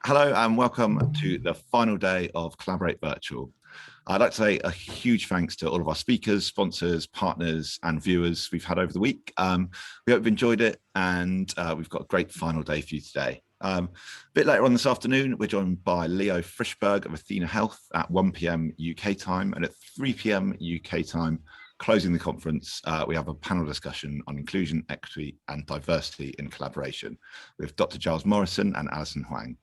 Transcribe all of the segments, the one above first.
Hello and welcome to the final day of Collaborate Virtual. I'd like to say a huge thanks to all of our speakers, sponsors, partners and viewers we've had over the week. We hope you've enjoyed it, and we've got a great final day for you today. A bit later on this afternoon, we're joined by Leo Frischberg of Athena Health at 1 p.m. UK time, and at 3 p.m. UK time, closing the conference, we have a panel discussion on inclusion, equity and diversity in collaboration with Dr. Giles Morrison and Alison Huang.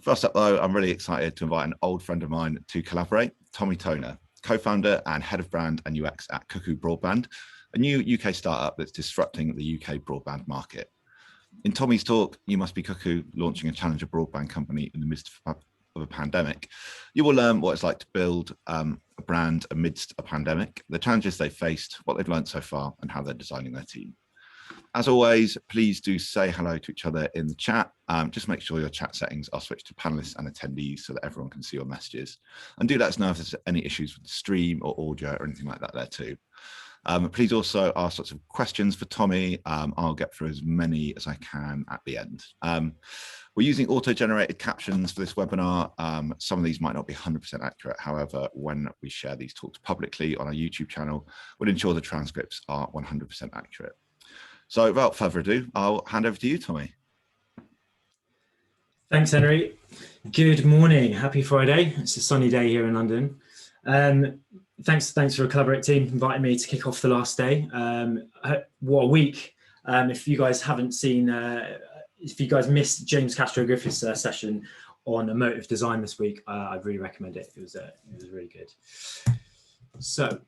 First up though, I'm really excited to invite an old friend of mine to collaborate, Tommy Toner, co-founder and head of brand and UX at Cuckoo Broadband, a new UK startup that's disrupting the UK broadband market. In Tommy's talk, You Must Be Cuckoo, launching a challenger broadband company in the midst of a pandemic, you will learn what it's like to build a brand amidst a pandemic, the challenges they've faced, what they've learned so far, and how they're designing their team. As always, please do say hello to each other in the chat. Just make sure your chat settings are switched to panelists and attendees so that everyone can see your messages. And do let us know if there's any issues with the stream or audio or anything like that there too. Please also ask lots of questions for Tommy. I'll get through as many as I can at the end. We're using auto-generated captions for this webinar. Some of these might not be 100% accurate. However, when we share these talks publicly on our YouTube channel, we'll ensure the transcripts are 100% accurate. So without further ado, I'll hand over to you, Tommy. Thanks, Henry. Good morning. Happy Friday. It's a sunny day here in London. Thanks for the Collaborate team inviting me to kick off the last day. What a week. If you guys haven't seen, if you guys missed James Castro-Griffith's session on emotive design this week, I'd really recommend it. It was really good. So,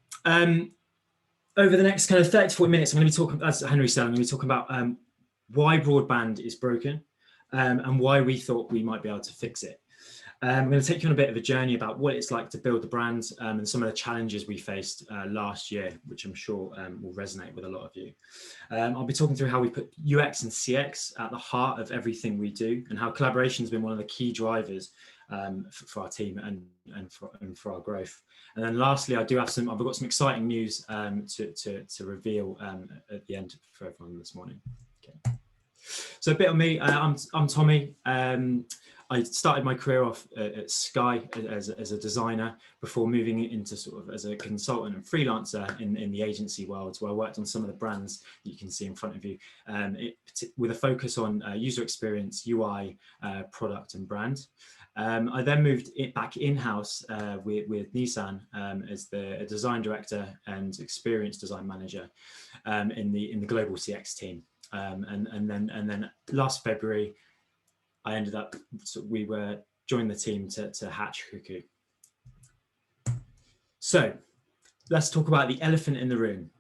over the next kind of 30 to 40 minutes, I'm going to be talking, as Henry said, I'm going to be talking about why broadband is broken and why we thought we might be able to fix it. I'm going to take you on a bit of a journey about what it's like to build the brand and some of the challenges we faced last year, which I'm sure will resonate with a lot of you. I'll be talking through how we put UX and CX at the heart of everything we do, and how collaboration has been one of the key drivers for our team and for our growth. And then lastly, I've got some exciting news to reveal at the end for everyone this morning. Okay. So a bit on me. I'm Tommy. I started my career off at Sky as a designer before moving into sort of as a consultant and freelancer in the agency world, where I worked on some of the brands that you can see in front of you, with a focus on user experience, UI, product and brand. I then moved back in-house with Nissan as the design director and experience design manager in the global CX team. And then last February, I ended up, we were joined the team to hatch Cuckoo. So let's talk about the elephant in the room.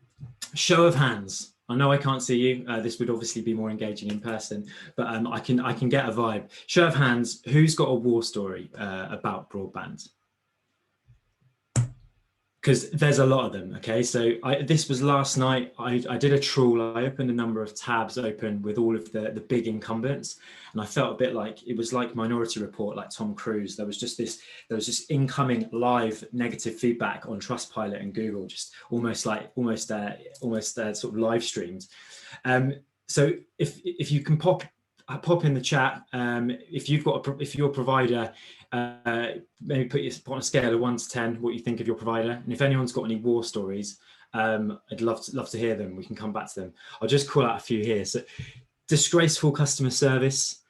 Show of hands. I know I can't see you. This would obviously be more engaging in person, but I can get a vibe. Show of hands. Who's got a war story about broadband? Because there's a lot of them. Okay, so this was last night. I did a trawl. I opened a number of tabs open with all of the big incumbents, and I felt a bit like it was like Minority Report, like Tom Cruise. There was just incoming live negative feedback on Trustpilot and Google, just almost sort of live streamed. So if you can pop in the chat, if your provider, maybe put on a scale of 1 to 10 what you think of your provider, and if anyone's got any war stories, I'd love to hear them. We can come back to them. I'll just call out a few here. So, disgraceful customer service,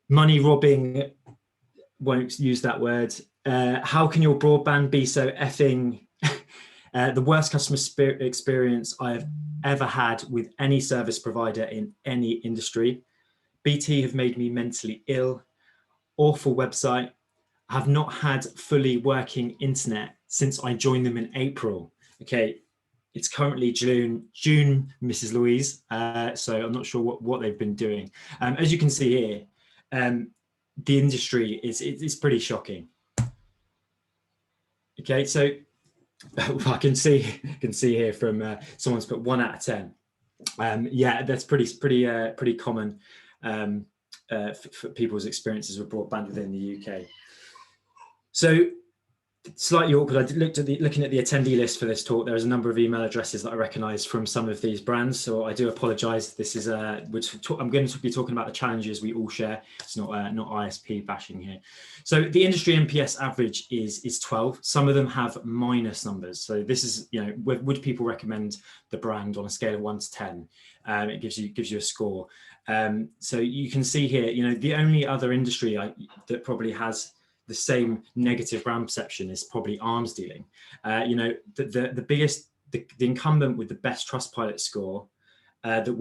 money robbing, won't use that word. How can your broadband be so effing? The worst customer experience I have ever had with any service provider in any industry. BT have made me mentally ill. Awful website. I have not had fully working internet since I joined them in April. Okay, it's currently June, Mrs. Louise. So I'm not sure what they've been doing. As you can see here, the industry is pretty shocking. Okay, so I can see here from someone's put 1 out of 10. Yeah, that's pretty common. For people's experiences with broadband within the UK. So Slightly awkward. I looking at the attendee list for this talk. There's a number of email addresses that I recognise from some of these brands, so I do apologise. This is I'm going to be talking about the challenges we all share. It's not ISP bashing here. So the industry NPS average is 12. Some of them have minus numbers. So this is, you know, would people recommend the brand on a scale of 1 to 10? It gives you a score. So you can see here, you know, the only other industry that probably has the same negative brand perception is probably arms dealing. You know, the biggest, the incumbent with the best Trustpilot score that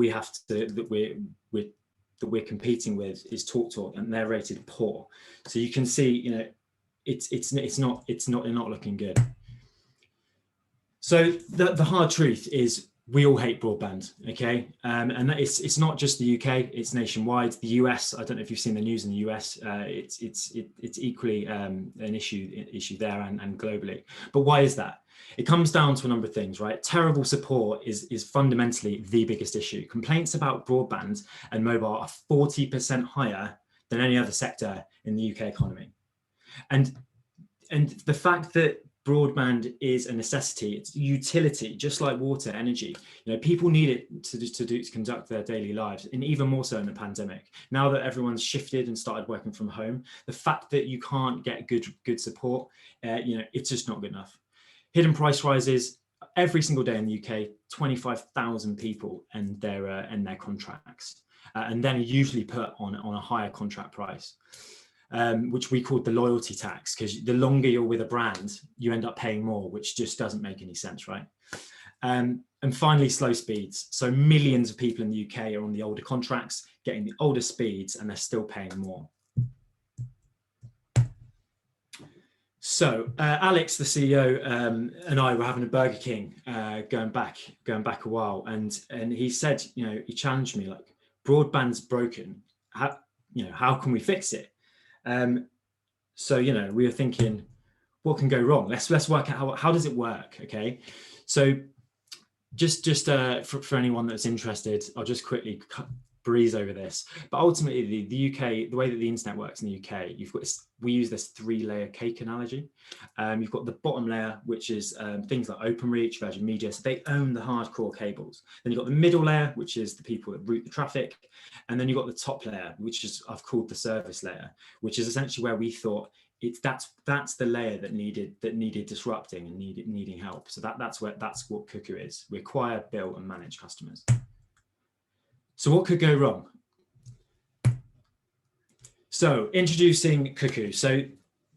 we're competing with is TalkTalk, and they're rated poor. So you can see, you know, it's not looking good. So the hard truth is we all hate broadband, okay? And it's not just the UK, it's nationwide. The US, I don't know if you've seen the news in the US, it's equally an issue there and globally. But why is that? It comes down to a number of things, right? Terrible support is fundamentally the biggest issue. Complaints about broadband and mobile are 40% higher than any other sector in the UK economy. And the fact that broadband is a necessity, it's utility, just like water, energy. You know, people need it to conduct their daily lives, and even more so in the pandemic. Now that everyone's shifted and started working from home, the fact that you can't get good support, you know, it's just not good enough. Hidden price rises every single day in the UK. 25,000 people end their contracts, and then usually put on a higher contract price. Which we called the loyalty tax, because the longer you're with a brand, you end up paying more, which just doesn't make any sense, right? And finally, slow speeds. So millions of people in the UK are on the older contracts, getting the older speeds, and they're still paying more. So Alex, the CEO, and I were having a Burger King going back a while, and he said, you know, he challenged me like, broadband's broken. How can we fix it? So, you know, we were thinking, what can go wrong? Let's work out how does it work? Okay, so just for anyone that's interested, I'll just quickly breeze over this. But ultimately, the UK, the way that the internet works in the UK, we use this 3-layer cake analogy. You've got the bottom layer, which is things like Openreach, Virgin Media, so they own the hardcore cables. Then you've got the middle layer, which is the people that route the traffic, and then you've got the top layer, which is I've called the service layer, which is essentially where we thought that's the layer that needed disrupting and needing help. So that's what Cuckoo is. We acquire, build, and manage customers. So what could go wrong? So introducing Cuckoo. So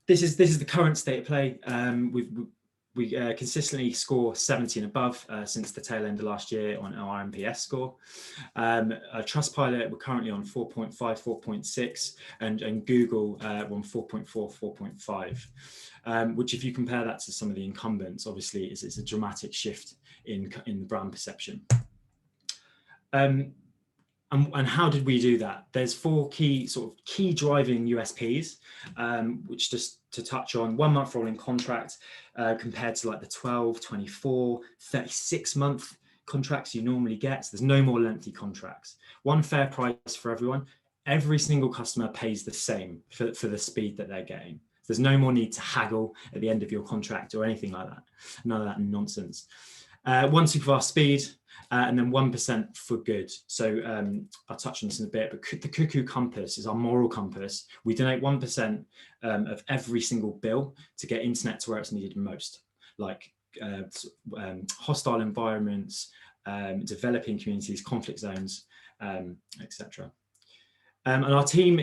this is the current state of play. We consistently score 70 and above since the tail end of last year on our NPS score. Trustpilot, we're currently on 4.5, 4.6, and Google we're on 4.4, 4.5, which if you compare that to some of the incumbents, obviously is a dramatic shift in the brand perception. And how did we do that? There's 4 key driving USPs, which just to touch on: 1 month rolling contract compared to like the 12, 24, 36 month contracts you normally get. So there's no more lengthy contracts. 1 fair price for everyone. Every single customer pays the same for the speed that they're getting. There's no more need to haggle at the end of your contract or anything like that. None of that nonsense. 1 super fast speed. And then 1% for good. So I'll touch on this in a bit, but the Cuckoo compass is our moral compass. We donate 1% of every single bill to get internet to where it's needed most, like hostile environments, developing communities, conflict zones, etc. And our team,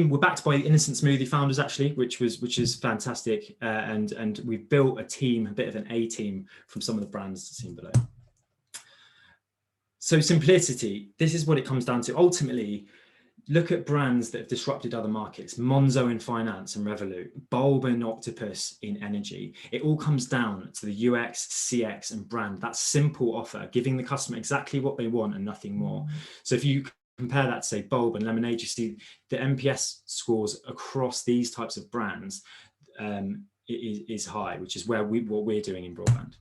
we're backed by the Innocent Smoothie founders, actually, which is fantastic. And we've built a team, a bit of an A team from some of the brands seen below. So simplicity, this is what it comes down to. Ultimately, look at brands that have disrupted other markets: Monzo in finance and Revolut, Bulb and Octopus in energy. It all comes down to the UX, CX, and brand. That simple offer, giving the customer exactly what they want and nothing more. So if you compare that to, say, Bulb and Lemonade, you see the NPS scores across these types of brands is high, which is what we're doing in broadband.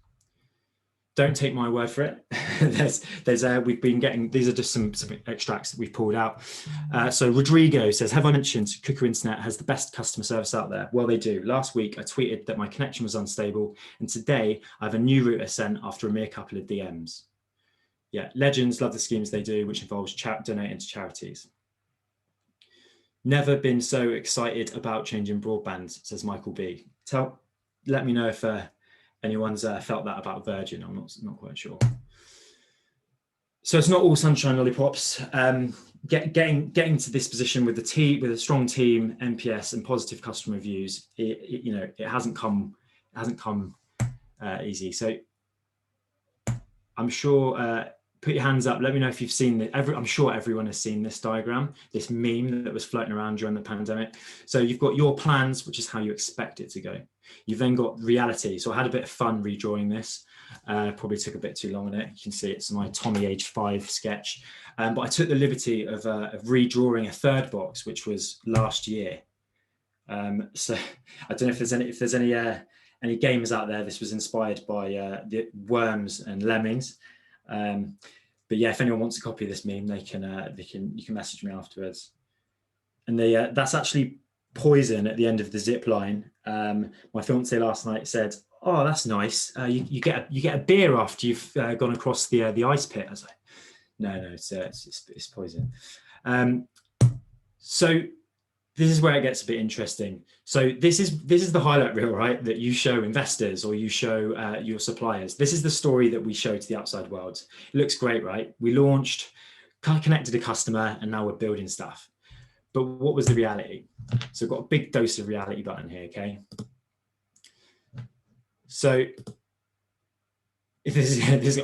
don't take my word for it. We've been getting, these are just some extracts that we've pulled out. So Rodrigo says, have I mentioned Cuckoo Internet has the best customer service out there? Well, they do. Last week, I tweeted that my connection was unstable, and today I have a new router sent after a mere couple of DMs. Yeah, legends, love the schemes they do, which involves donating to charities. Never been so excited about changing broadband, says Michael B. Let me know if anyone's felt that about Virgin. I'm not quite sure. So it's not all sunshine lollipops. Getting to this position with a strong team, NPS, and positive customer reviews, it hasn't come easy. So I'm sure. Put your hands up. Let me know if you've seen it. I'm sure everyone has seen this diagram, this meme that was floating around during the pandemic. So you've got your plans, which is how you expect it to go. You've then got reality. So I had a bit of fun redrawing this. Probably took a bit too long on it. You can see it's my Tommy age 5 sketch. But I took the liberty of redrawing a third box, which was last year. So I don't know if there's any gamers out there. This was inspired by the Worms and Lemmings. But yeah, if anyone wants a copy of this meme, you can message me afterwards. And that's actually Poison at the end of the zip line. My fiance last night said, "Oh, that's nice. You get a beer after you've gone across the ice pit." I was like, "No, it's Poison." So this is where it gets a bit interesting. So this is the highlight reel, right? That you show investors or you show your suppliers. This is the story that we show to the outside world. It looks great, right? We launched, connected a customer, and now we're building stuff. But what was the reality? So I've got a big dose of reality button here, okay? So if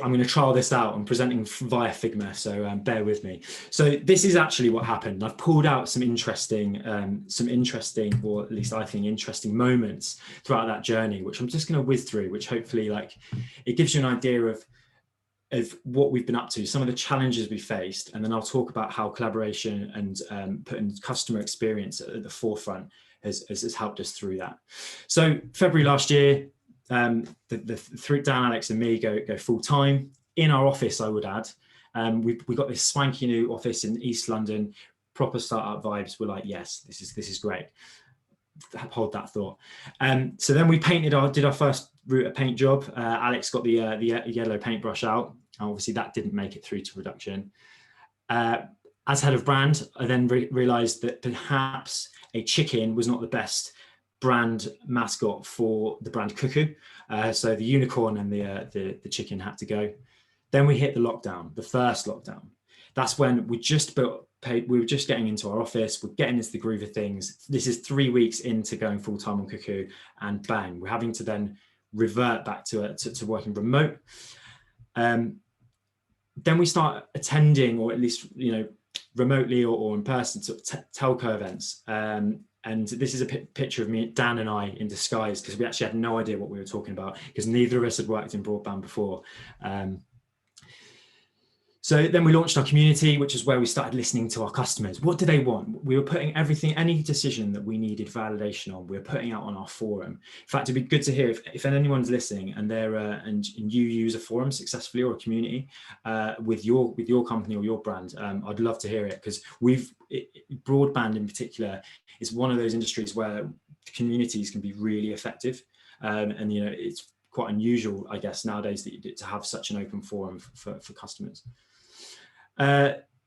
I'm going to trial this out. I'm presenting via Figma, so bear with me. So this is actually what happened. I've pulled out some interesting, or at least I think interesting moments throughout that journey, which I'm just going to whiz through, which hopefully it gives you an idea of what we've been up to, some of the challenges we faced, and then I'll talk about how collaboration and putting customer experience at the forefront has helped us through that. So February last year, the three, Dan, Alex, and me go full time in our office. I would add, we got this swanky new office in East London, proper startup vibes. We're like, yes, this is great. Hold that thought. So then we did our first router paint job. Alex got the yellow paintbrush out. Obviously, that didn't make it through to production. As head of brand, I then realized that perhaps a chicken was not the best brand mascot for the brand Cuckoo. So the unicorn and the chicken had to go. Then we hit the lockdown, the first lockdown. That's when we were just getting into our office, we're getting into the groove of things. This is 3 weeks into going full time on Cuckoo, and bang, we're having to then revert back to working remote. Then we start attending, or at least remotely or in person, telco events. And this is a picture of me, Dan and I, in disguise, because we actually had no idea what we were talking about, because neither of us had worked in broadband before. So then we launched our community, which is where we started listening to our customers. What do they want? We were putting any decision that we needed validation on, we were putting out on our forum. In fact, it'd be good to hear if anyone's listening and and you use a forum successfully or a community with your company or your brand. I'd love to hear it, because broadband in particular is one of those industries where communities can be really effective, and it's quite unusual, I guess, nowadays to have such an open forum for customers.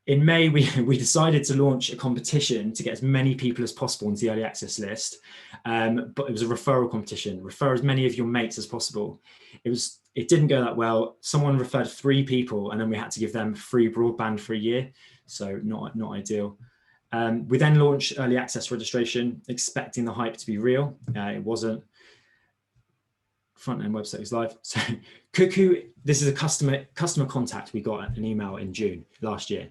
In May, we decided to launch a competition to get as many people as possible into the early access list, but it was a referral competition. Refer as many of your mates as possible. It didn't go that well. Someone referred 3 people, and then we had to give them free broadband for a year, so not ideal. We then launched early access registration, expecting the hype to be real. It wasn't. Front end website is live. So Cuckoo, this is a customer contact we got an email in June last year.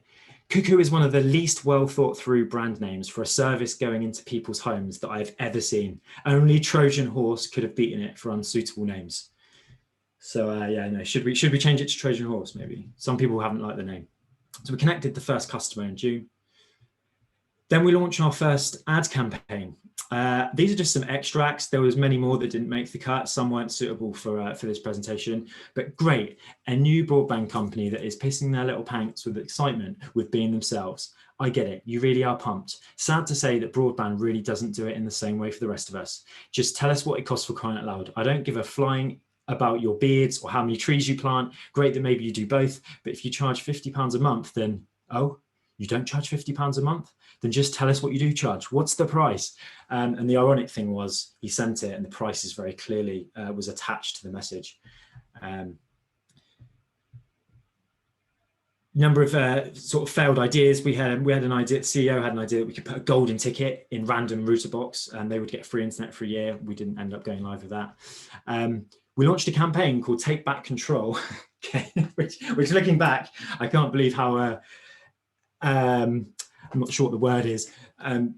Cuckoo is one of the least well thought through brand names for a service going into people's homes that I've ever seen. Only Trojan Horse could have beaten it for unsuitable names. So should we change it to Trojan Horse? Maybe some people haven't liked the name. So we connected the first customer in June. Then we launched our first ad campaign. These are just some extracts. There was many more that didn't make the cut. Some weren't suitable for this presentation, but great. A new broadband company that is pissing their little pants with excitement with being themselves. I get it. You really are pumped. Sad to say that broadband really doesn't do it in the same way for the rest of us. Just tell us what it costs for crying out loud. I don't give a flying about your beards or how many trees you plant. Great that maybe you do both, but if you charge £50 a month, then, oh, you don't charge £50 a month? Then just tell us what you do charge. What's the price? And the ironic thing was he sent it and the price is very clearly was attached to the message. Number of sort of failed ideas. We had an idea, the CEO had an idea that we could put a golden ticket in random router box and they would get free internet for a year. We didn't end up going live with that. We launched a campaign called Take Back Control, which looking back, I can't believe how, I'm not sure what the word is.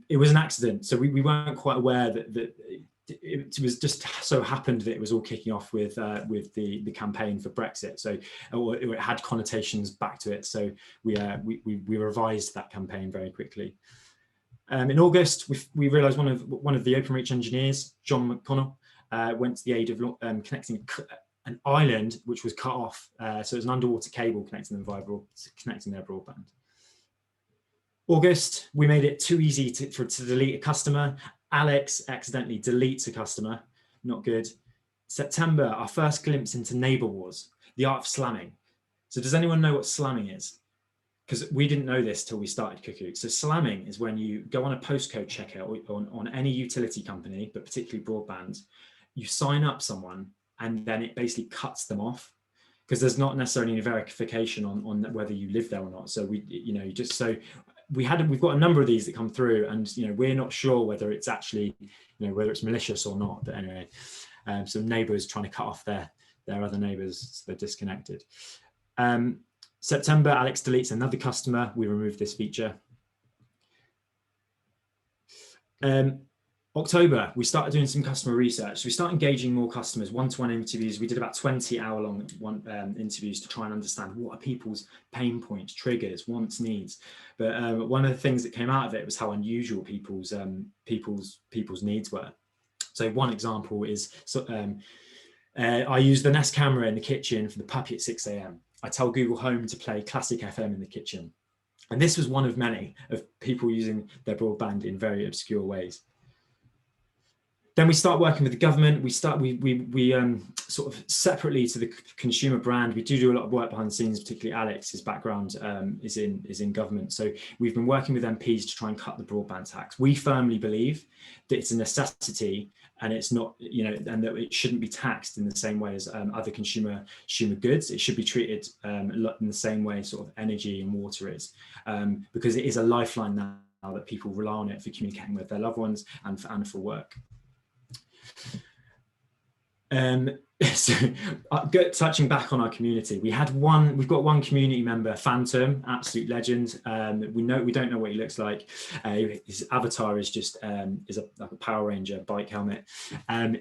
It was an accident. So we weren't quite aware that it was just so happened that it was all kicking off with the campaign for Brexit. So it had connotations back to it. So we revised that campaign very quickly. In August, we realised one of the Openreach engineers, John McConnell, went to the aid of connecting an island which was cut off. So it was an underwater cable connecting their broadband. August, we made it too easy to delete a customer. Alex accidentally deletes a customer, not good. September, our first glimpse into neighbor wars, the art of slamming. So does anyone know what slamming is? Because we didn't know this till we started Cuckoo. So slamming is when you go on a postcode checker on any utility company, but particularly broadband, you sign up someone and then it basically cuts them off because there's not necessarily any verification on whether you live there or not. So we've got a number of these that come through and we're not sure whether it's actually whether it's malicious or not, but anyway, so neighbors trying to cut off their other neighbors so they're disconnected. September, Alex deletes another customer. We removed this feature. October, we started doing some customer research. So we started engaging more customers, one-to-one interviews. We did about 20 hour-long interviews to try and understand what are people's pain points, triggers, wants, needs. But one of the things that came out of it was how unusual people's needs were. So one example is, I use the Nest camera in the kitchen for the puppy at 6 a.m. I tell Google Home to play classic FM in the kitchen. And this was one of many of people using their broadband in very obscure ways. Then we start working with the government. We sort of separately to the consumer brand. We do a lot of work behind the scenes, particularly Alex, his background is in government. So we've been working with MPs to try and cut the broadband tax. We firmly believe that it's a necessity and it's not, and that it shouldn't be taxed in the same way as other consumer goods. It should be treated in the same way sort of energy and water is, because it is a lifeline now that people rely on it for communicating with their loved ones and for work. So touching back on our community, we've got one community member, Phantom, absolute legend. We don't know what he looks like. His avatar is just like a Power Ranger bike helmet.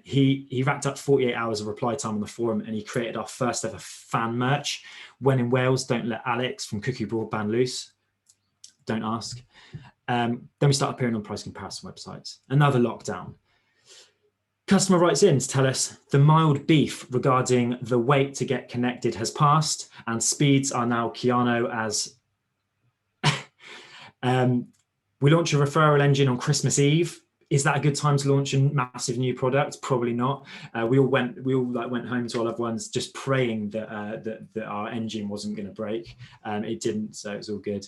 He racked up 48 hours of reply time on the forum and he created our first ever fan merch. When in Wales, don't let Alex from Cuckoo Broadband loose. Don't ask. Then we start appearing on price comparison websites. Another lockdown. Customer writes in to tell us the mild beef regarding the wait to get connected has passed and speeds are now Keanu as we launch a referral engine on Christmas Eve. Is that a good time to launch a massive new product? Probably not. We all went home to our loved ones just praying that our engine wasn't going to break. It didn't, so it's all good.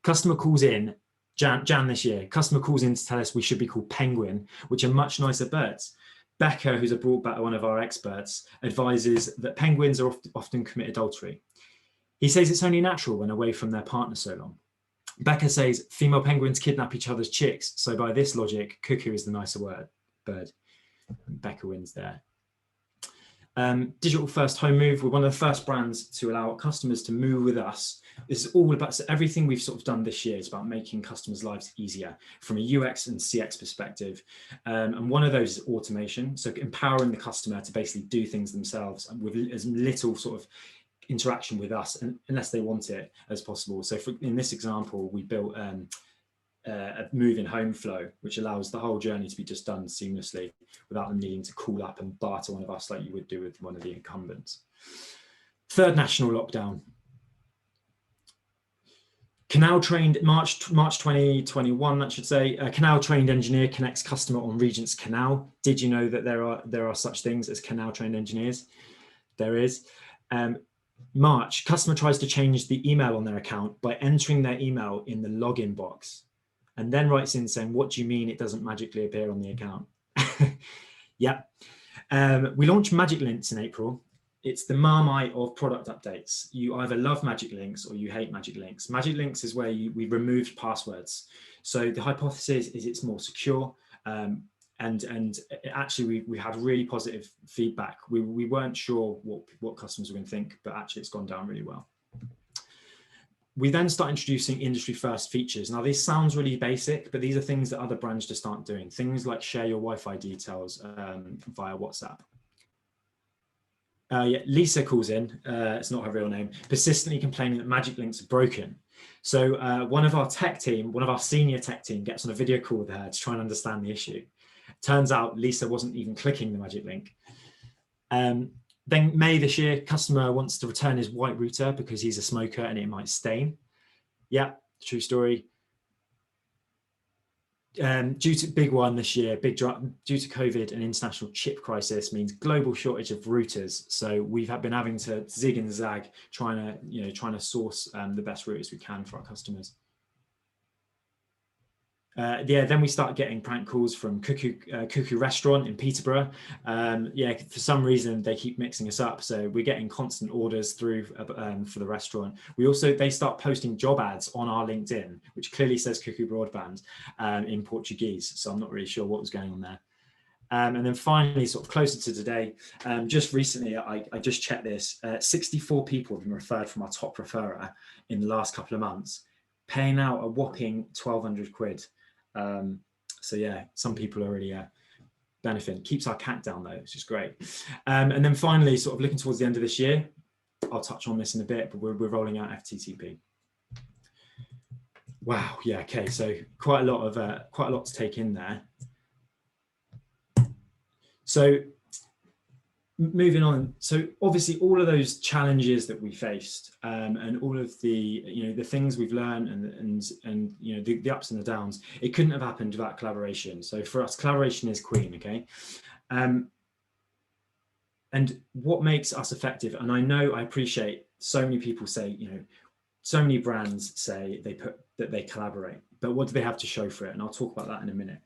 Customer calls in. Jan this year, customer calls in to tell us we should be called Penguin, which are much nicer birds. Becca, who's one of our experts, advises that penguins are often commit adultery. He says it's only natural when away from their partner so long. Becca says female penguins kidnap each other's chicks, so by this logic, Cuckoo is the nicer bird. Becca wins there. Digital first home move. We're one of the first brands to allow customers to move with us. This is all about, so everything we've sort of done this year is about making customers' lives easier from a UX and CX perspective. And one of those is automation. So empowering the customer to basically do things themselves with as little sort of interaction with us, unless they want it, as possible. So in this example, we built a moving home flow, which allows the whole journey to be just done seamlessly without them needing to call up and barter one of us like you would do with one of the incumbents. Third national lockdown. Canal trained March 2021, I should say. A canal trained engineer connects customer on Regent's Canal. Did you know that there are such things as canal trained engineers? There is. March, customer tries to change the email on their account by entering their email in the login box, and then writes in saying, "What do you mean it doesn't magically appear on the account?" Yeah. We launched Magic Links in April. It's the Marmite of product updates. You either love Magic Links or you hate Magic Links. Magic Links is where we removed passwords. So the hypothesis is it's more secure. And actually, we had really positive feedback. We weren't sure what customers were going to think, but actually it's gone down really well. We then start introducing industry first features. Now, this sounds really basic, but these are things that other brands just aren't doing. Things like share your Wi-Fi details via WhatsApp. Yeah, Lisa calls in, it's not her real name, persistently complaining that Magic Links are broken. So one of our senior tech team gets on a video call with her to try and understand the issue. Turns out Lisa wasn't even clicking the Magic Link. Then May this year, customer wants to return his white router because he's a smoker and it might stain. Yeah, true story. Due to big one this year, due to COVID and international chip crisis means global shortage of routers. So we've been having to zig and zag, trying to source the best routers we can for our customers. Yeah, then we start getting prank calls from Cuckoo restaurant in Peterborough. Yeah, for some reason they keep mixing us up, so we're getting constant orders through for the restaurant. They start posting job ads on our LinkedIn, which clearly says Cuckoo Broadband in Portuguese. So I'm not really sure what was going on there. And then finally, sort of closer to today, just recently, I just checked this. 64 people have been referred from our top referrer in the last couple of months, paying out a whopping 1,200 quid. So yeah, some people are really benefiting. Keeps our CAC down though, which is great. And then finally, sort of looking towards the end of this year, I'll touch on this in a bit, but we're rolling out FTTP. Wow, yeah, okay, so quite a lot to take in there. So moving on, so obviously all of those challenges that we faced and all of the the things we've learned and the ups and the downs, it couldn't have happened without collaboration. So for us, collaboration is queen. Okay. And what makes us effective, and I appreciate so many people say, so many brands say that they collaborate, but what do they have to show for it? And I'll talk about that in a minute.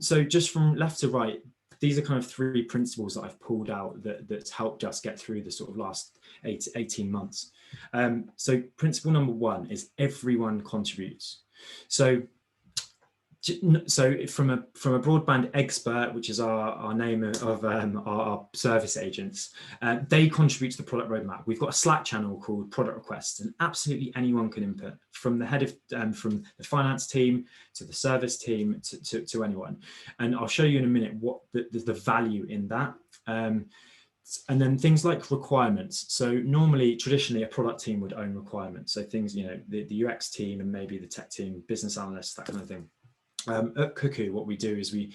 So just from left to right, these are kind of 3 principles that I've pulled out that's helped us get through the sort of last 18 months. So principle number 1 is everyone contributes. So from a broadband expert, which is our name of our service agents, they contribute to the product roadmap. We've got a Slack channel called Product Requests, and absolutely anyone can input, from the head of from the finance team to the service team to anyone. And I'll show you in a minute what the value in that. And then things like requirements. So normally, traditionally, a product team would own requirements. So things, the UX team and maybe the tech team, business analysts, that kind of thing. At Cuckoo, what we do is we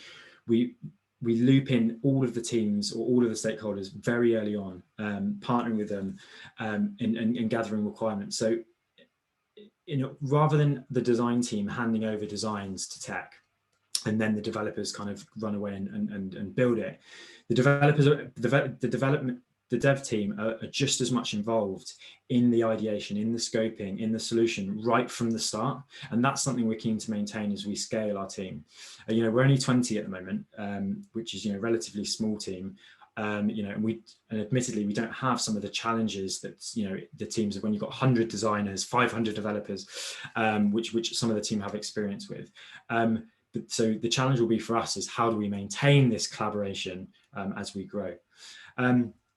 loop in all of the teams or all of the stakeholders very early on, partnering with them and gathering requirements. So, rather than the design team handing over designs to tech, and then the developers kind of run away and build it, the dev team are just as much involved in the ideation, in the scoping, in the solution right from the start. And that's something we're keen to maintain as we scale our team. We're only 20 at the moment, which is, relatively small team. And admittedly, we don't have some of the challenges that, the teams of when you've got 100 designers, 500 developers, which some of the team have experience with. So the challenge will be for us is how do we maintain this collaboration as we grow?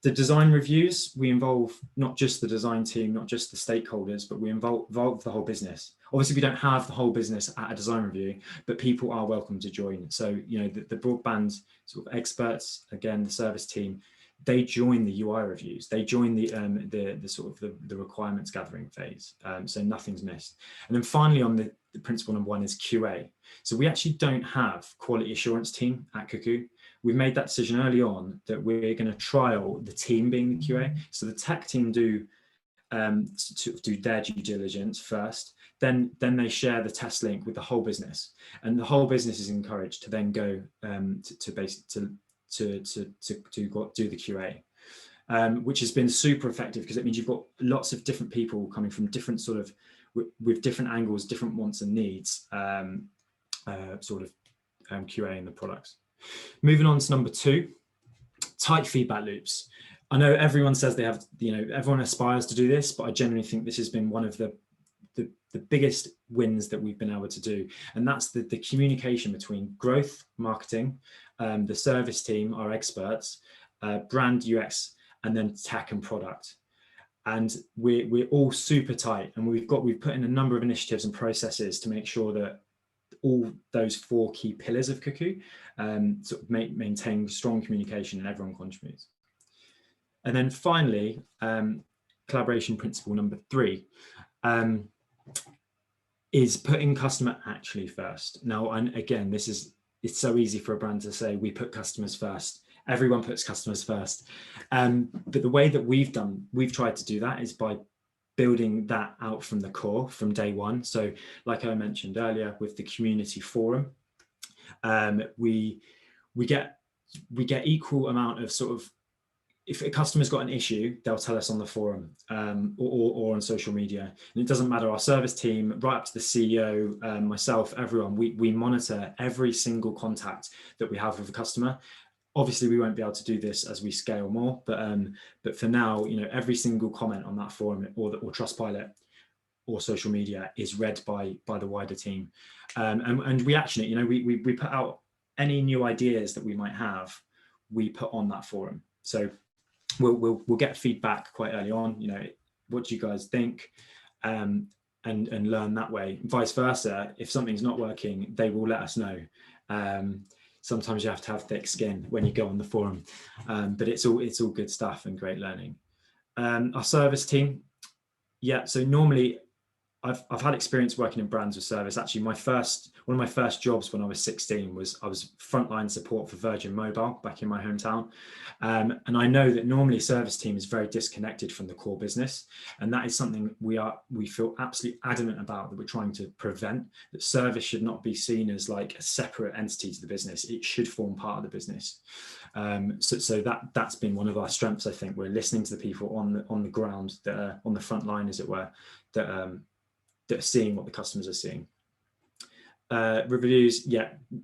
The design reviews, we involve not just the design team, not just the stakeholders, but we involve the whole business. Obviously, we don't have the whole business at a design review, but people are welcome to join. So, the broadband sort of experts, again, the service team, they join the UI reviews, they join the sort of the requirements gathering phase, so nothing's missed. And then finally, on the principle number 1 is QA. So we actually don't have quality assurance team at Cuckoo. We've made that decision early on that we're going to trial the team being the QA. So the tech team do their due diligence first, then they share the test link with the whole business, and the whole business is encouraged to then go to do the QA, which has been super effective, because it means you've got lots of different people coming from different sort of with different angles, different wants and needs, QA in the products. Moving on to number 2, tight feedback loops. I know everyone says they have, everyone aspires to do this, but I genuinely think this has been one of the biggest wins that we've been able to do. And that's the communication between growth, marketing, the service team, our experts, brand, UX, and then tech and product. And we're all super tight, and we've put in a number of initiatives and processes to make sure that all those 4 key pillars of Cuckoo sort of maintain strong communication and everyone contributes. And then finally, collaboration principle number 3 is putting customer actually first. Now, and again, it's so easy for a brand to say we put customers first. Everyone puts customers first. But the way that we've tried to do that is by building that out from the core from day one. So like I mentioned earlier with the community forum, we get equal amount of sort of, if a customer's got an issue, they'll tell us on the forum or on social media. And it doesn't matter, our service team, right up to the CEO, myself, everyone, we monitor every single contact that we have with a customer. Obviously, we won't be able to do this as we scale more, but for now, every single comment on that forum or Trustpilot or social media is read by the wider team. And we actually, we put out any new ideas that we might have, we put on that forum. So we'll get feedback quite early on, what do you guys think, and learn that way. Vice versa, if something's not working, they will let us know. Sometimes you have to have thick skin when you go on the forum, but it's all good stuff and great learning. Our service team, so normally I've had experience working in brands with service. Actually, one of my first jobs when I was 16 was I was frontline support for Virgin Mobile back in my hometown. And I know that normally a service team is very disconnected from the core business. And that is something we feel absolutely adamant about, that we're trying to prevent. That service should not be seen as like a separate entity to the business. It should form part of the business. So that's been one of our strengths. I think we're listening to the people on the ground, that are on the front line, as it were, that are seeing what the customers are seeing. Reviews,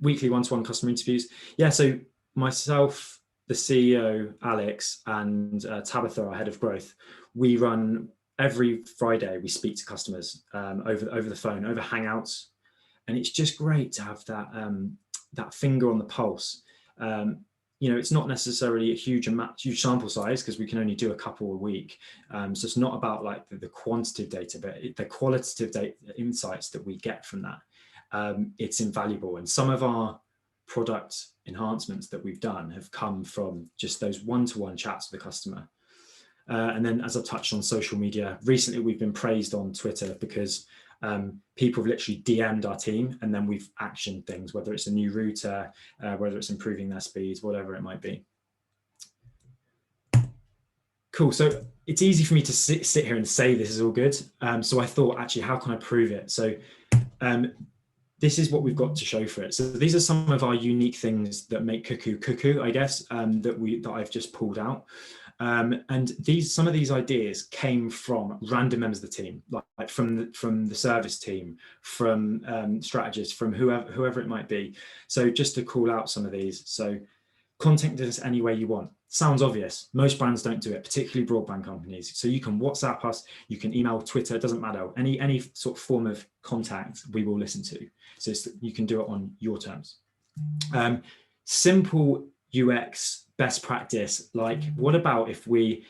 weekly one-to-one customer interviews. So myself, the CEO, Alex, and Tabitha, our head of growth, we run every Friday, we speak to customers over the phone, over Hangouts. And it's just great to have that finger on the pulse. It's not necessarily a huge sample size, because we can only do a couple a week. So it's not about like the quantitative data, but the qualitative data insights that we get from that. It's invaluable. And some of our product enhancements that we've done have come from just those one-to-one chats with the customer. And then, as I've touched on social media, recently we've been praised on Twitter because people have literally DM'd our team, and then we've actioned things, whether it's a new router, whether it's improving their speeds, whatever it might be. Cool. So it's easy for me to sit here and say this is all good. So I thought, actually, how can I prove it? So this is what we've got to show for it. So these are some of our unique things that make Cuckoo, I guess, that I've just pulled out. And some of these ideas came from random members of the team, like from the service team, from strategists, from whoever it might be. So just to call out some of these. So contact us any way you want. Sounds obvious. Most brands don't do it, particularly broadband companies. So you can WhatsApp us, you can email, Twitter, it doesn't matter. Any sort of form of contact we will listen to. So you can do it on your terms. Simple UX best practice, like what about if we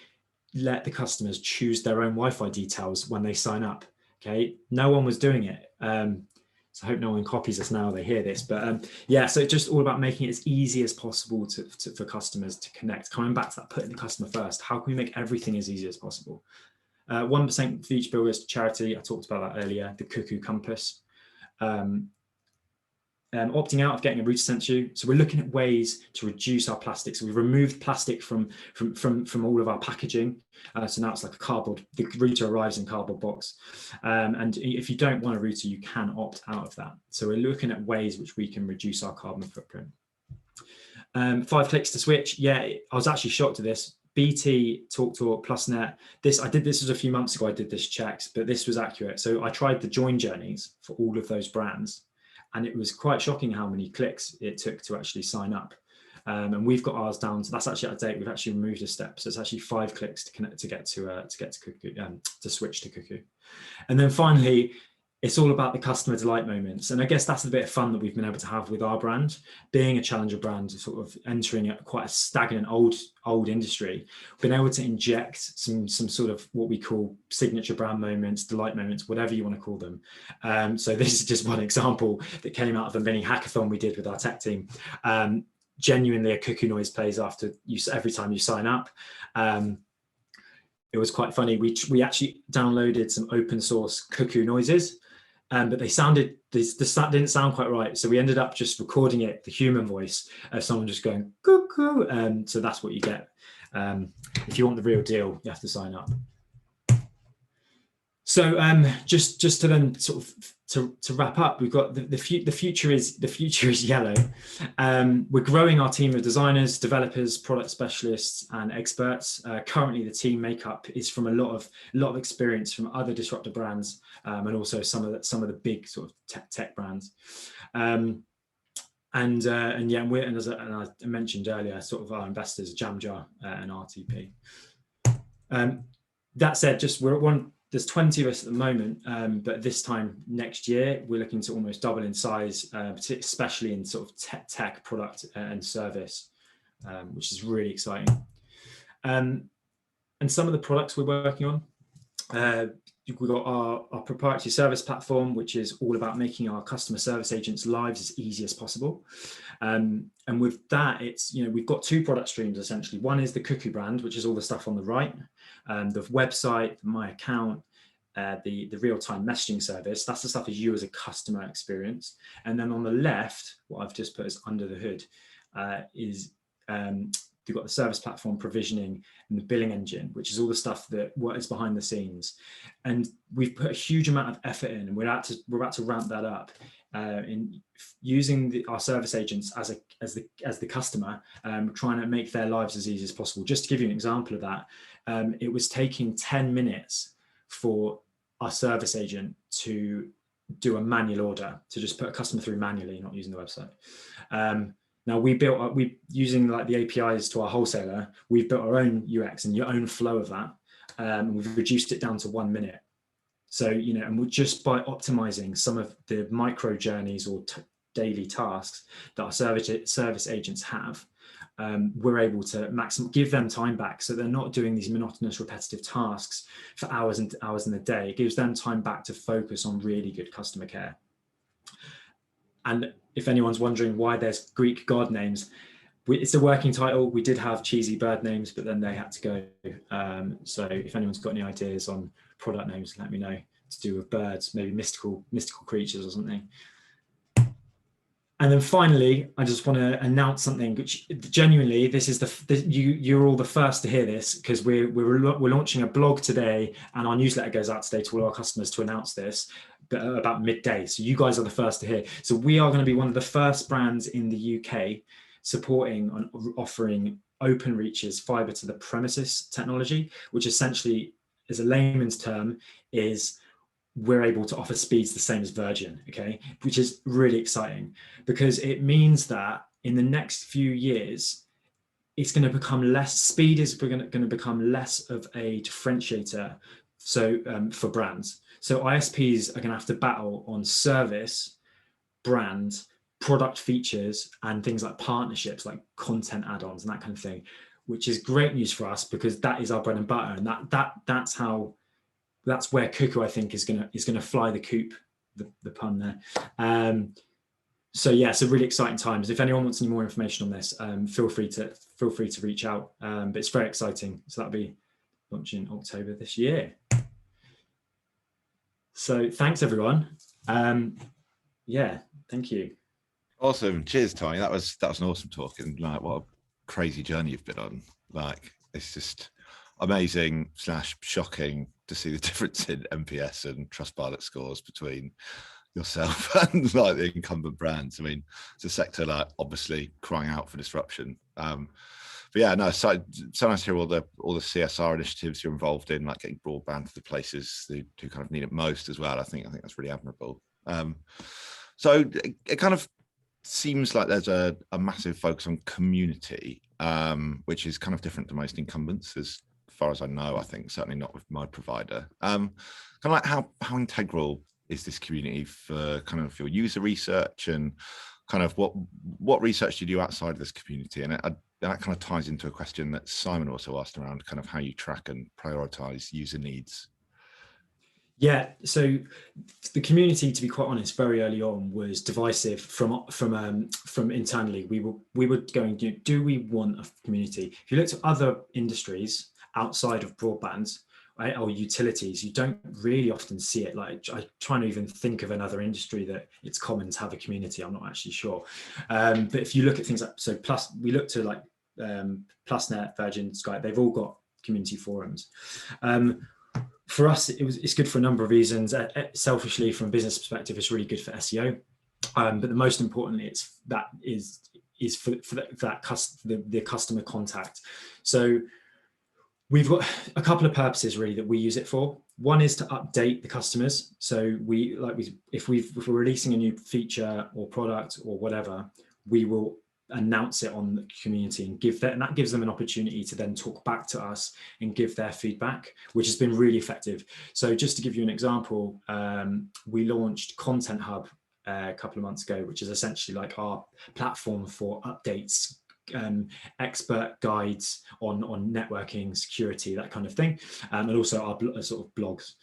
let the customers choose their own Wi-Fi details when they sign up? Okay, no one was doing it. So I hope no one copies us now they hear this. But yeah, so it's just all about making it as easy as possible for customers to connect. Coming back to that, putting the customer first. How can we make everything as easy as possible? 1% for each builder's charity. I talked about that earlier. The Cuckoo Compass. Opting out of getting a router sent to you. So we're looking at ways to reduce our plastic. So we've removed plastic from all of our packaging. So now it's like a cardboard, the router arrives in cardboard box. And if you don't want a router, you can opt out of that. So we're looking at ways which we can reduce our carbon footprint. 5 clicks to switch. Yeah, I was actually shocked at this. BT, TalkTalk, PlusNet. This was a few months ago, I did this checks, but this was accurate. So I tried the join journeys for all of those brands. And it was quite shocking how many clicks it took to actually sign up. And we've got ours down. So that's actually out of date. We've actually removed a step. So it's actually 5 clicks to connect to get to Cuckoo, to switch to Cuckoo. And then finally, it's all about the customer delight moments. And I guess that's the bit of fun that we've been able to have with our brand, being a challenger brand, sort of entering quite a stagnant old industry, been able to inject some sort of what we call signature brand moments, delight moments, whatever you want to call them. So this is just one example that came out of a mini hackathon we did with our tech team. Genuinely, a cuckoo noise plays after every time you sign up. It was quite funny. We actually downloaded some open source cuckoo noises. But they didn't sound quite right. So we ended up just recording it, the human voice of someone just going cuckoo. So that's what you get. If you want the real deal, you have to sign up. So just to then sort of to wrap up, we've got the future is yellow. We're growing our team of designers, developers, product specialists, and experts. Currently, the team makeup is from a lot of experience from other disruptor brands, and also some of the big sort of tech brands. And as I mentioned earlier, sort of our investors, Jamjar and RTP. That said, there's 20 of us at the moment, but this time next year, we're looking to almost double in size, especially in sort of tech product and service, which is really exciting. And some of the products we're working on, we've got our proprietary service platform, which is all about making our customer service agents' lives as easy as possible. And with that, we've got 2 product streams essentially. One is the Cuckoo brand, which is all the stuff on the right, the website, my account, the real-time messaging service. That's the stuff as you as a customer experience. And then on the left, what I've just put as under the hood is we've got the service platform provisioning and the billing engine, which is all the stuff that is behind the scenes. And we've put a huge amount of effort in, and we're about to ramp that up in using our service agents as the customer, trying to make their lives as easy as possible. Just to give you an example of that, it was taking 10 minutes for our service agent to do a manual order, to just put a customer through manually, not using the website. Now we using like the APIs to our wholesaler, we've built our own UX and your own flow of that. And we've reduced it down to 1 minute. So, and we're just by optimizing some of the micro journeys or daily tasks that our service agents have, we're able to give them time back, so they're not doing these monotonous, repetitive tasks for hours and hours in the day. It gives them time back to focus on really good customer care. And if anyone's wondering why there's Greek god names, it's a working title. We did have cheesy bird names, but then they had to go. So if anyone's got any ideas on product names, let me know, to do with birds, maybe mystical creatures or something. And then finally, I just want to announce something, which genuinely, this is you're all the first to hear this, because we're launching a blog today, and our newsletter goes out today to all our customers to announce this about midday. So you guys are the first to hear. So we are going to be one of the first brands in the UK supporting and offering OpenReach's fiber to the premises technology, which essentially, as a layman's term, is we're able to offer speeds the same as Virgin, okay, which is really exciting, because it means that in the next few years, it's going to become less, speed is going to become less of a differentiator for brands. So ISPs are going to have to battle on service, brand, product features, and things like partnerships, like content add-ons and that kind of thing, which is great news for us, because that is our bread and butter, and that's where Cuckoo, I think, is gonna fly the coop the pun there. So yeah, it's a really exciting times. If anyone wants any more information on this, feel free to reach out. But it's very exciting. So that'll be launching October this year. So thanks everyone. Yeah, thank you. Awesome. Cheers, Tony. That was an awesome talk, and like what a crazy journey you've been on. Like it's just amazing / shocking to see the difference in NPS and Trustpilot scores between yourself and like the incumbent brands. I mean, it's a sector like obviously crying out for disruption. But yeah, no, so nice to hear all the CSR initiatives you're involved in, like getting broadband to the places who kind of need it most as well. I think that's really admirable. So it kind of seems like there's a massive focus on community, which is kind of different to most incumbents, as far as I know. I think certainly not with my provider. Kind of like how integral is this community for kind of your user research, and kind of what research do you do outside of this community? And that kind of ties into a question that Simon also asked around kind of how you track and prioritize user needs. Yeah, so the community, to be quite honest, very early on was divisive from internally. We were going, do we want a community? If you look at other industries outside of broadband, right, or utilities, you don't really often see it. Like I try to even think of another industry that it's common to have a community. I'm not actually sure. But if you look at things like, so Plus, we look to like PlusNet, Virgin, Sky, they've all got community forums. For us, it's good for a number of reasons. Selfishly, from a business perspective, it's really good for SEO. But the most importantly, is for the customer contact. So we've got a couple of purposes really that we use it for. One is to update the customers. So if we're releasing a new feature or product or whatever, we will announce it on the community and that gives them an opportunity to then talk back to us and give their feedback, which has been really effective. So just to give you an example, we launched Content Hub a couple of months ago, which is essentially like our platform for updates, expert guides on networking, security, that kind of thing, and also our sort of blogs.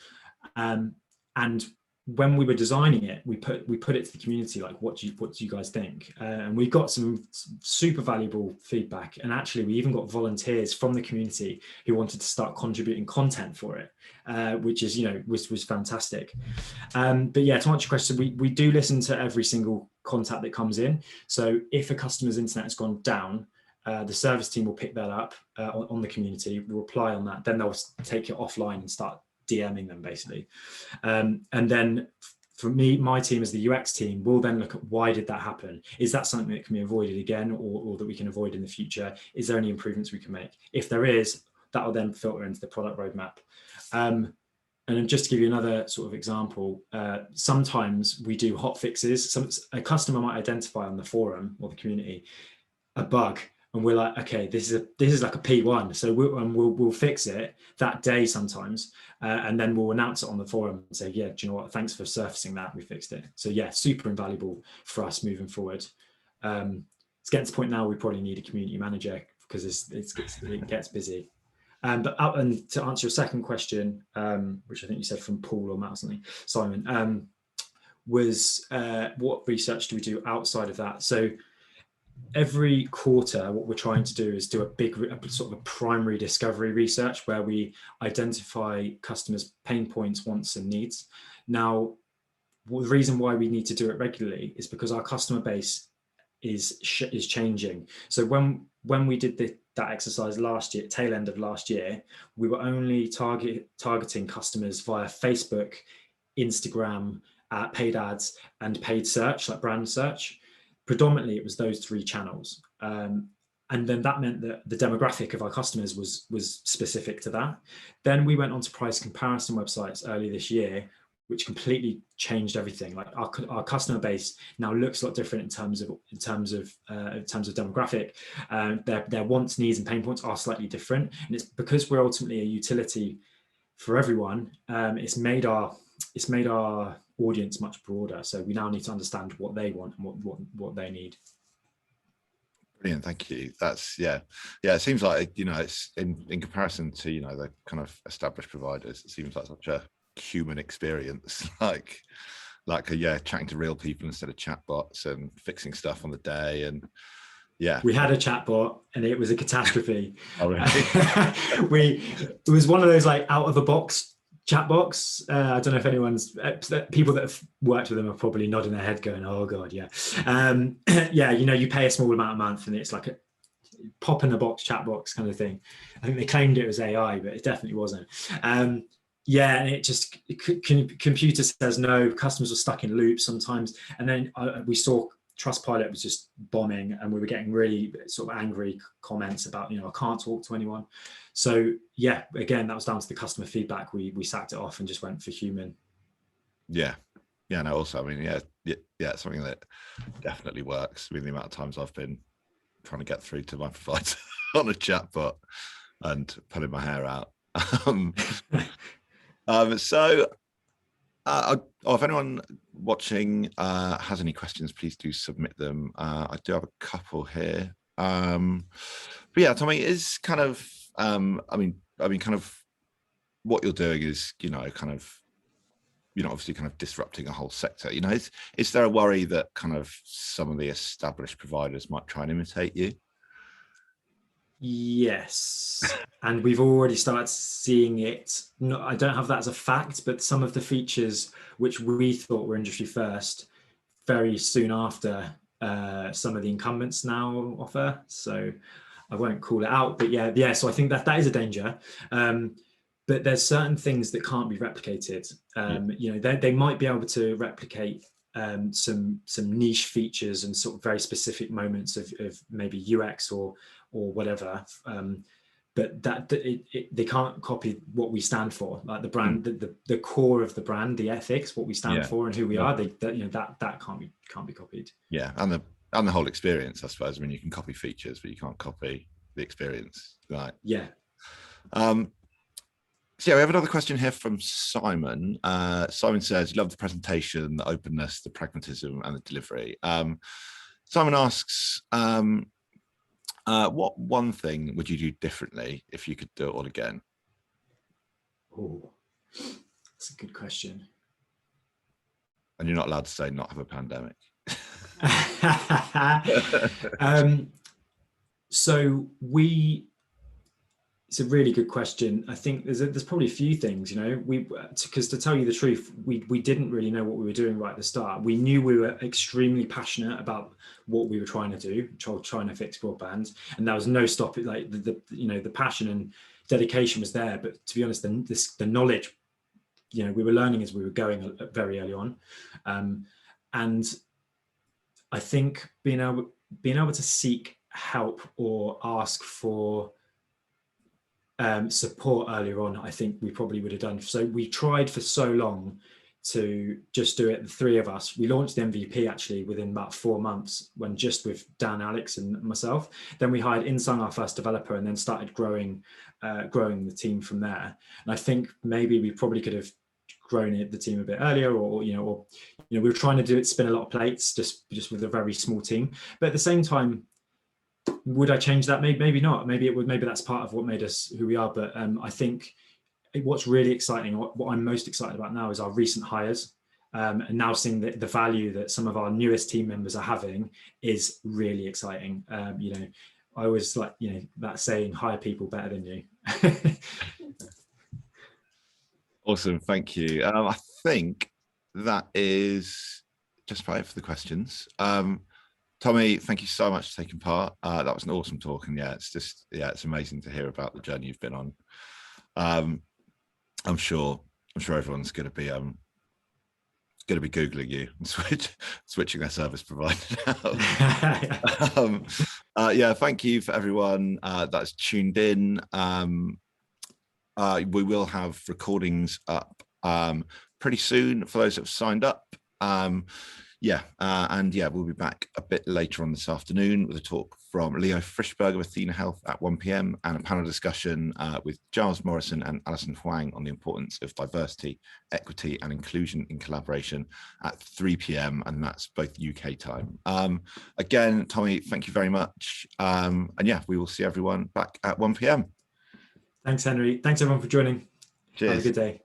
And when we were designing it, we put it to the community, like, what do you guys think? And we got some super valuable feedback. And actually, we even got volunteers from the community who wanted to start contributing content for it, which is, was fantastic. But yeah, to answer your question, we do listen to every single contact that comes in. So if a customer's internet has gone down, the service team will pick that up on the community, will reply on that, then they'll take it offline and start DMing them basically. And then for me, my team as the UX team will then look at why did that happen? Is that something that can be avoided again, or that we can avoid in the future? Is there any improvements we can make? If there is, that will then filter into the product roadmap. And then just to give you another sort of example, sometimes we do hot fixes. A customer might identify on the forum or the community a bug, and we're like, okay, this is like a P1, so we'll fix it that day sometimes, and then we'll announce it on the forum and say, yeah, do you know what? Thanks for surfacing that. We fixed it. So yeah, super invaluable for us moving forward. It's getting to the point now we probably need a community manager because it gets busy. And to answer your second question, which I think you said from Paul or Matt or something, Simon, was what research do we do outside of that? So every quarter, what we're trying to do is do a sort of a primary discovery research where we identify customers' pain points, wants, and needs. Now, the reason why we need to do it regularly is because our customer base is changing. So when we did that exercise last year, tail end of last year, we were only targeting customers via Facebook, Instagram, paid ads, and paid search, like brand search. Predominantly, it was those three channels. And then that meant that the demographic of our customers was specific to that. Then we went on to price comparison websites early this year, which completely changed everything. Like our customer base now looks a lot different in terms of demographic. Their wants, needs, and pain points are slightly different. And it's because we're ultimately a utility for everyone. It's made our audience much broader. So we now need to understand what they want and what they need. Brilliant, thank you. That's yeah. It seems like it's in comparison to the kind of established providers. It seems like such a human experience. Like like chatting to real people instead of chatbots and fixing stuff on the day. And yeah, we had a chatbot and it was a catastrophe. Oh, really? It was one of those like out of the box chatbots. I don't know if anyone's people that have worked with them are probably nodding their head going, oh god, yeah. Yeah, you pay a small amount a month and it's like a pop in the box chat box kind of thing. I think they claimed it was AI, but it definitely wasn't. Yeah, and it just computer says no. Customers were stuck in loops sometimes, and then we saw Trustpilot was just bombing, and we were getting really sort of angry comments about I can't talk to anyone. So yeah, again, that was down to the customer feedback. We sacked it off and just went for human. Yeah, no. Also, I mean, yeah, something that definitely works. I mean, the amount of times I've been trying to get through to my provider on a chatbot and pulling my hair out. So if anyone watching has any questions, please do submit them. I do have a couple here. But yeah, Tommy, is kind of I mean kind of what you're doing is obviously kind of disrupting a whole sector. Is there a worry that kind of some of the established providers might try and imitate you? Yes, and we've already started seeing it. No, I don't have that as a fact, but some of the features which we thought were industry first, very soon after, some of the incumbents now offer. So I won't call it out, but yeah. So I think that is a danger. But there's certain things that can't be replicated. They might be able to replicate some niche features and sort of very specific moments of maybe UX or whatever, but they can't copy what we stand for, like the brand, the core of the brand, the ethics, what we stand for, and who we are. That can't be copied. Yeah, and the whole experience, I suppose. I mean, you can copy features, but you can't copy the experience, right? Yeah. So yeah, we have another question here from Simon. Simon says, "Love the presentation, the openness, the pragmatism, and the delivery." Simon asks, what one thing would you do differently if you could do it all again? Oh, that's a good question. And you're not allowed to say not have a pandemic. It's a really good question. I think there's probably a few things, because to tell you the truth, we didn't really know what we were doing right at the start. We knew we were extremely passionate about what we were trying to do, trying to fix broadband, and there was no stop it. Like the passion and dedication was there, but to be honest, the knowledge, we were learning as we were going very early on, and I think being able to seek help or ask for support earlier on, I think we probably would have done. So we tried for so long to just do it, the three of us. We launched the MVP actually within about 4 months, when just with Dan, Alex, and myself. Then we hired Insung, our first developer, and then started growing the team from there. And I think maybe we probably could have grown the team a bit earlier, or we were trying to spin a lot of plates just with a very small team. But at the same time, would I change that? Maybe not. Maybe that's part of what made us who we are. But I think what's really exciting, what I'm most excited about now, is our recent hires, and now seeing the value that some of our newest team members are having is really exciting. I always like that saying, hire people better than you. Awesome, thank you. I think that is just about it for the questions. Tommy, thank you so much for taking part. That was an awesome talk, and it's amazing to hear about the journey you've been on. I'm sure everyone's going to be googling you and switching their service provider now. Yeah, thank you for everyone that's tuned in. We will have recordings up pretty soon for those that have signed up. We'll be back a bit later on this afternoon with a talk from Leo Frischberg of Athena Health at 1 p.m. and a panel discussion with Giles Morrison and Alison Huang on the importance of diversity, equity, and inclusion in collaboration at 3 p.m. and that's both UK time. Again, Tommy, thank you very much. We will see everyone back at 1 p.m. Thanks, Henry. Thanks everyone for joining. Cheers. Have a good day.